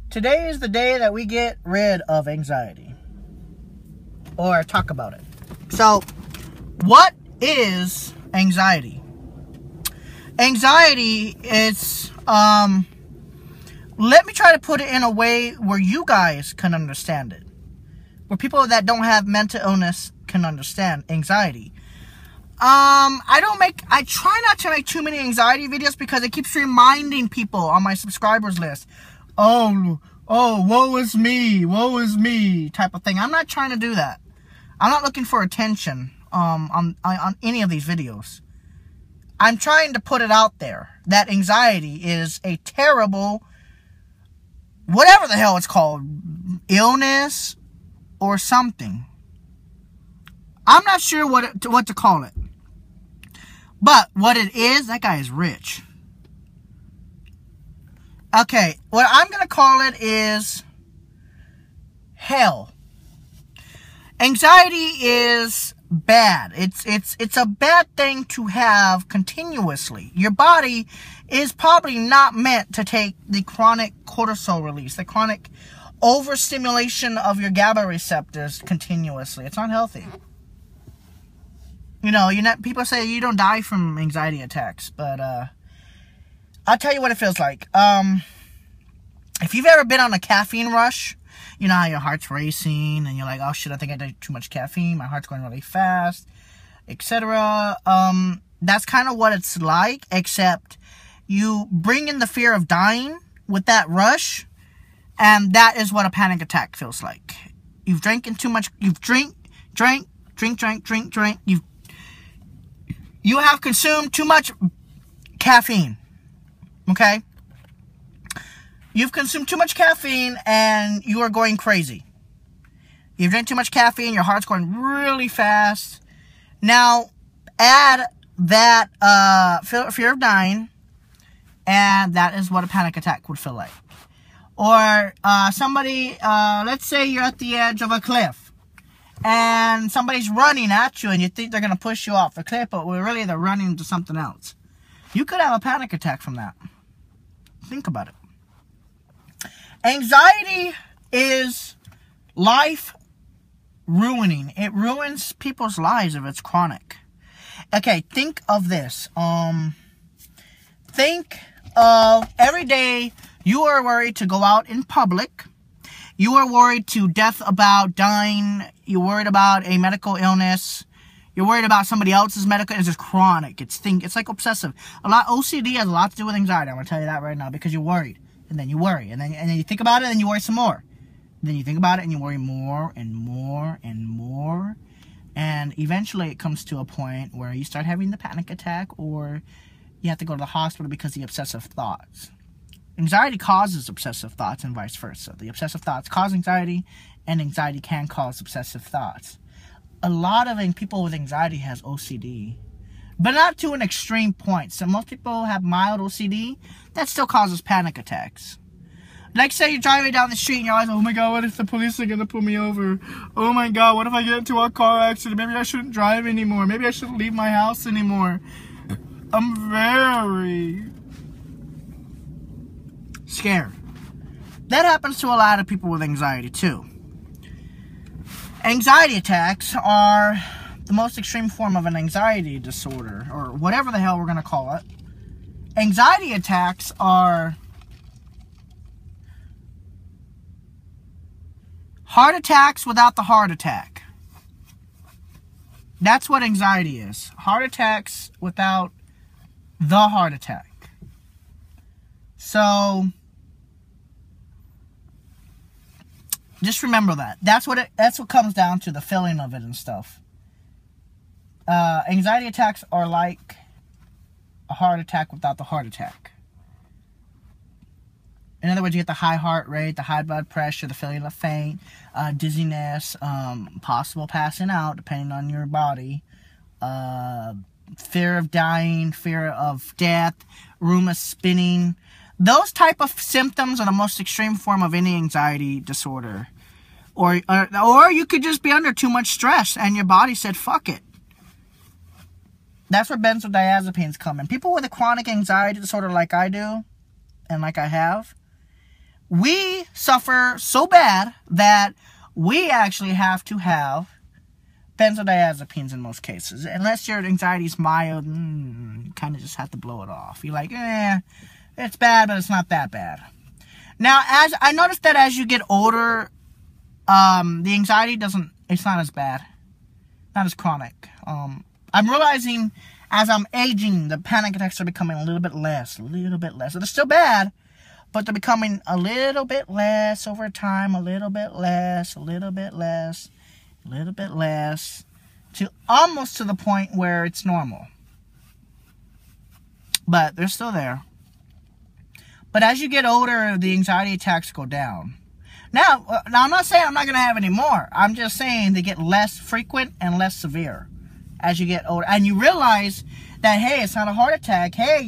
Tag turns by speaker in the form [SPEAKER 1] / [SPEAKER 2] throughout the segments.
[SPEAKER 1] Today is the day that we get rid of anxiety. Or talk about it. So, what is anxiety? Anxiety is, let me try to put it in a way where you guys can understand it. Where people that don't have mental illness can understand anxiety. I try not to make too many anxiety videos because it keeps reminding people on my subscribers list, oh, woe is me, type of thing. I'm not trying to do that. I'm not looking for attention, on any of these videos. I'm trying to put it out there that anxiety is a terrible, whatever the hell it's called, illness or something. I'm not sure what to call it. But what it is, that guy is rich. Okay, what I'm going to call it is hell. Anxiety is bad. It's a bad thing to have continuously. Your body is probably not meant to take the chronic cortisol release, the chronic overstimulation of your GABA receptors continuously. It's not healthy. You know, people say you don't die from anxiety attacks, but I'll tell you what it feels like. If you've ever been on a caffeine rush, you know how your heart's racing and you're like, oh shit, I think I did too much caffeine, my heart's going really fast, etc. That's kind of what it's like, except you bring in the fear of dying with that rush, and that is what a panic attack feels like. You've drank too much, you have consumed too much caffeine, okay? You've consumed too much caffeine and you are going crazy. You've drank too much caffeine, your heart's going really fast. Now, add that fear of dying, and that is what a panic attack would feel like. Or let's say you're at the edge of a cliff, and somebody's running at you and you think they're going to push you off the cliff, but really they're running into something else. You could have a panic attack from that. Think about it. Anxiety is life ruining. It ruins people's lives if it's chronic. Okay, think of this. Think of every day you are worried to go out in public. You are worried to death about dying. You're worried about a medical illness. You're worried about somebody else's medical. It's just chronic. It's like obsessive. OCD has a lot to do with anxiety. I'm gonna tell you that right now, because you're worried, and then you worry, and then you think about it, and then you worry some more. And then you think about it, and you worry more and more and more, and eventually it comes to a point where you start having the panic attack, or you have to go to the hospital because of the obsessive thoughts. Anxiety causes obsessive thoughts and vice versa. The obsessive thoughts cause anxiety, and anxiety can cause obsessive thoughts. A lot of people with anxiety has OCD, but not to an extreme point. So most people have mild OCD. That still causes panic attacks. Like, say you're driving down the street and you're like, oh my god, what if the police are going to pull me over? Oh my god, what if I get into a car accident? Maybe I shouldn't drive anymore. Maybe I shouldn't leave my house anymore. I'm very scared. That happens to a lot of people with anxiety too. Anxiety attacks are the most extreme form of an anxiety disorder, or whatever the hell we're going to call it. Anxiety attacks are heart attacks without the heart attack. That's what anxiety is. Heart attacks without the heart attack. So just remember that. That's what comes down to, the feeling of it and stuff. Anxiety attacks are like a heart attack without the heart attack. In other words, you get the high heart rate, the high blood pressure, the feeling of faint, dizziness, possible passing out depending on your body, fear of dying, fear of death, room of spinning. Those type of symptoms are the most extreme form of any anxiety disorder. Or you could just be under too much stress and your body said, fuck it. That's where benzodiazepines come in. People with a chronic anxiety disorder like I do, and like I have, we suffer so bad that we actually have to have benzodiazepines in most cases. Unless your anxiety's mild, you kind of just have to blow it off. You're like, it's bad, but it's not that bad. Now, as I noticed that as you get older, the anxiety it's not as bad. Not as chronic. I'm realizing as I'm aging, the panic attacks are becoming a little bit less. They're still bad, but they're becoming a little bit less over time, a little bit less, to almost to the point where it's normal. But they're still there. But as you get older, the anxiety attacks go down. Now I'm not saying I'm not going to have any more. I'm just saying they get less frequent and less severe as you get older. And you realize that, hey, it's not a heart attack. Hey,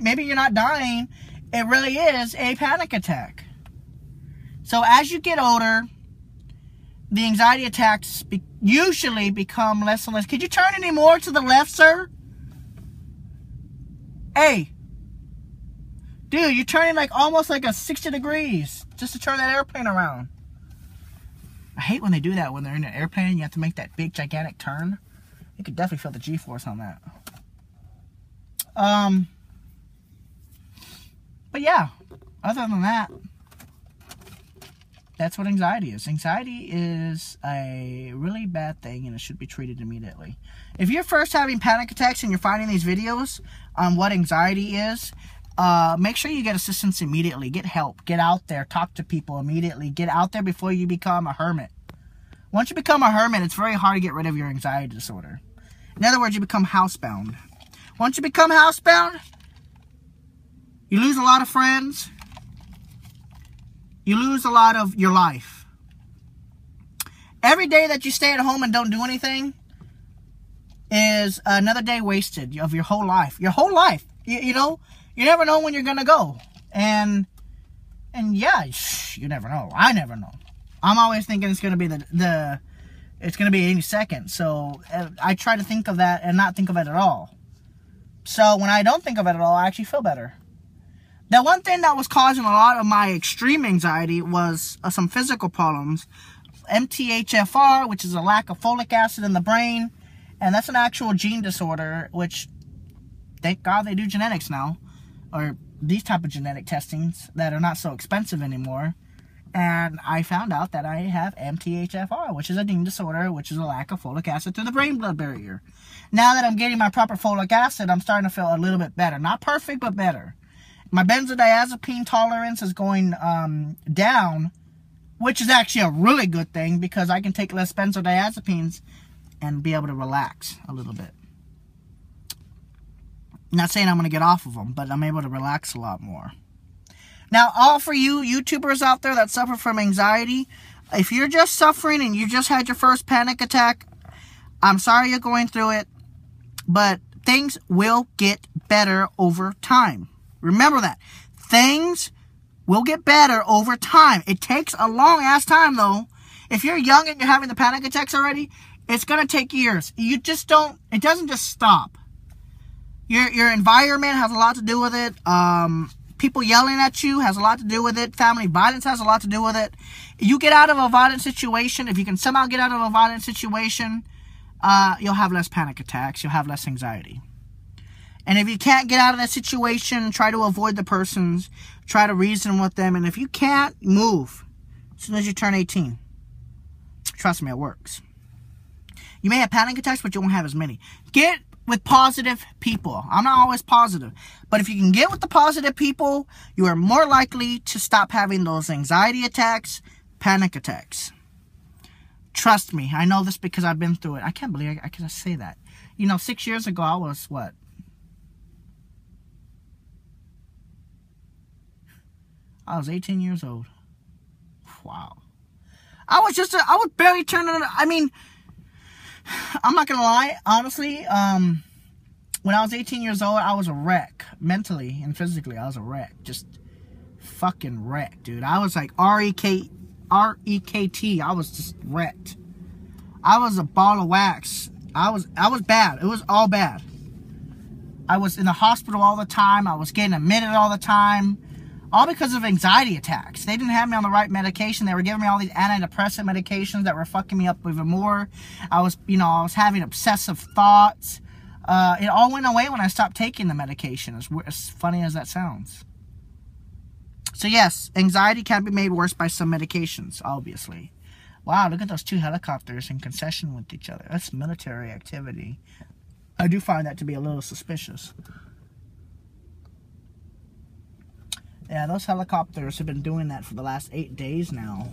[SPEAKER 1] maybe you're not dying. It really is a panic attack. So as you get older, the anxiety attacks usually become less and less. Could you turn any more to the left, sir? Hey. Dude, you're turning like almost like a 60 degrees just to turn that airplane around. I hate when they do that when they're in an airplane and you have to make that big gigantic turn. You could definitely feel the G-force on that. But yeah, other than that, that's what anxiety is. Anxiety is a really bad thing and it should be treated immediately. If you're first having panic attacks and you're finding these videos on what anxiety is, make sure you get assistance immediately. Get help. Get out there. Talk to people immediately. Get out there before you become a hermit. Once you become a hermit, it's very hard to get rid of your anxiety disorder. In other words, you become housebound. Once you become housebound, you lose a lot of friends. You lose a lot of your life. Every day that you stay at home and don't do anything is another day wasted of your whole life. Your whole life. You never know when you're going to go. And yeah, you never know. I never know. I'm always thinking it's going to be it's going to be any second. So I try to think of that and not think of it at all. So when I don't think of it at all, I actually feel better. The one thing that was causing a lot of my extreme anxiety was some physical problems. MTHFR, which is a lack of folic acid in the brain. And that's an actual gene disorder, which, thank God they do genetics now. Or these type of genetic testings that are not so expensive anymore. And I found out that I have MTHFR, which is a gene disorder, which is a lack of folic acid through the brain-blood barrier. Now that I'm getting my proper folic acid, I'm starting to feel a little bit better. Not perfect, but better. My benzodiazepine tolerance is going down, which is actually a really good thing because I can take less benzodiazepines and be able to relax a little bit. Not saying I'm going to get off of them, but I'm able to relax a lot more. Now, all for you YouTubers out there that suffer from anxiety, if you're just suffering and you just had your first panic attack, I'm sorry you're going through it, but things will get better over time. Remember that. Things will get better over time. It takes a long-ass time, though. If you're young and you're having the panic attacks already, it's going to take years. You just don't, it doesn't just stop. Your environment has a lot to do with it. People yelling at you has a lot to do with it. Family violence has a lot to do with it. You get out of a violent situation, if you can somehow get out of a violent situation, you'll have less panic attacks. You'll have less anxiety. And if you can't get out of that situation, try to avoid the persons. Try to reason with them. And if you can't, move as soon as you turn 18. Trust me, it works. You may have panic attacks, but you won't have as many. Get with positive people. I'm not always positive. But if you can get with the positive people, you are more likely to stop having those anxiety attacks, panic attacks. Trust me. I know this because I've been through it. I can't believe I can say that. 6 years ago, I was what? I was 18 years old. Wow. I was barely turning on. I mean, I'm not going to lie. Honestly, when I was 18 years old, I was a wreck. Mentally and physically, I was a wreck. Just fucking wrecked, dude. I was like R-E-K-T. I was just wrecked. I was a ball of wax. I was bad. It was all bad. I was in the hospital all the time. I was getting admitted all the time. All because of anxiety attacks. They didn't have me on the right medication. They were giving me all these antidepressant medications that were fucking me up even more. I was having obsessive thoughts. It all went away when I stopped taking the medication, as funny as that sounds. So yes, anxiety can be made worse by some medications, obviously. Wow, look at those two helicopters in concession with each other. That's military activity. I do find that to be a little suspicious. Yeah, those helicopters have been doing that for the last 8 days now.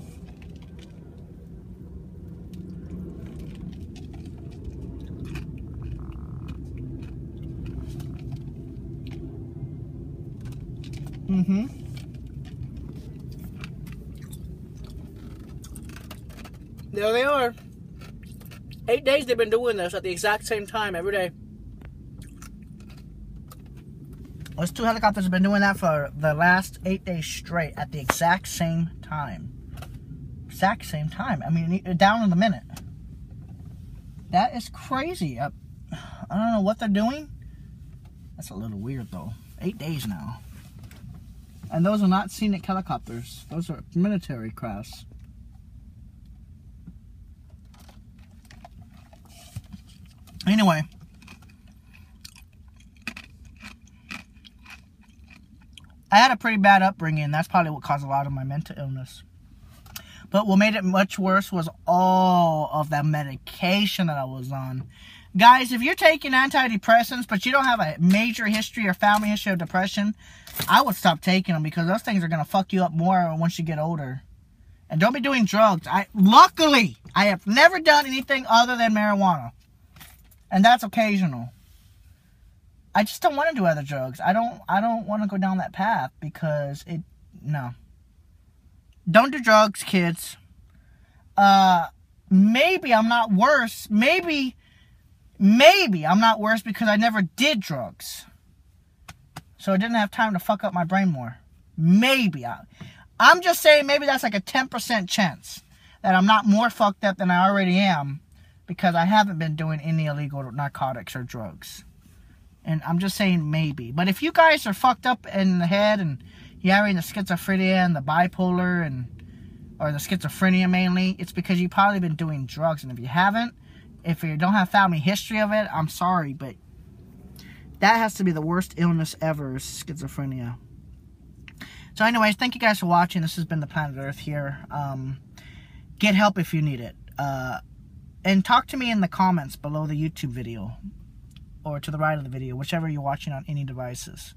[SPEAKER 1] There they are. 8 days they've been doing this at the exact same time every day. Those two helicopters have been doing that for the last 8 days straight at the exact same time. Exact same time. I mean, down in a minute. That is crazy. I don't know what they're doing. That's a little weird, though. 8 days now. And those are not scenic helicopters. Those are military crafts. Anyway. I had a pretty bad upbringing. That's probably what caused a lot of my mental illness. But what made it much worse was all of that medication that I was on. Guys, if you're taking antidepressants, but you don't have a major history or family history of depression, I would stop taking them because those things are going to fuck you up more once you get older. And don't be doing drugs. Luckily, I have never done anything other than marijuana. And that's occasional. I just don't want to do other drugs. I don't want to go down that path because no. Don't do drugs, kids. Maybe I'm not worse. Maybe I'm not worse because I never did drugs. So I didn't have time to fuck up my brain more. Maybe. I'm just saying maybe that's like a 10% chance that I'm not more fucked up than I already am because I haven't been doing any illegal narcotics or drugs. And I'm just saying maybe. But if you guys are fucked up in the head and you're having the schizophrenia and the bipolar or the schizophrenia mainly, it's because you've probably been doing drugs. And if you haven't, if you don't have family history of it, I'm sorry, but that has to be the worst illness ever, is schizophrenia. So anyways, thank you guys for watching. This has been The Planet Earth here. Get help if you need it. And talk to me in the comments below the YouTube video. Or to the right of the video, whichever you're watching on any devices.